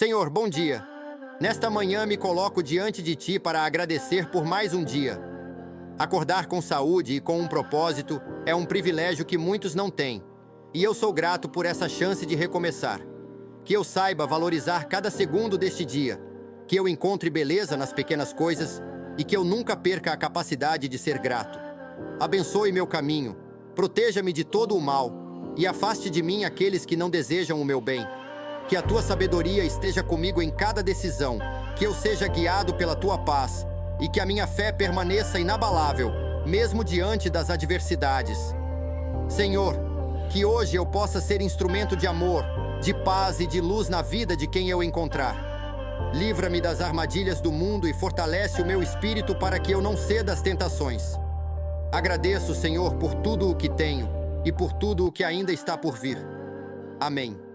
Senhor, bom dia. Nesta manhã me coloco diante de Ti para agradecer por mais um dia. Acordar com saúde e com um propósito é um privilégio que muitos não têm. E eu sou grato por essa chance de recomeçar. Que eu saiba valorizar cada segundo deste dia. Que eu encontre beleza nas pequenas coisas e que eu nunca perca a capacidade de ser grato. Abençoe meu caminho, proteja-me de todo o mal e afaste de mim aqueles que não desejam o meu bem. Que a Tua sabedoria esteja comigo em cada decisão, que eu seja guiado pela Tua paz e que a minha fé permaneça inabalável, mesmo diante das adversidades. Senhor, que hoje eu possa ser instrumento de amor, de paz e de luz na vida de quem eu encontrar. Livra-me das armadilhas do mundo e fortalece o meu espírito para que eu não ceda às tentações. Agradeço, Senhor, por tudo o que tenho e por tudo o que ainda está por vir. Amém.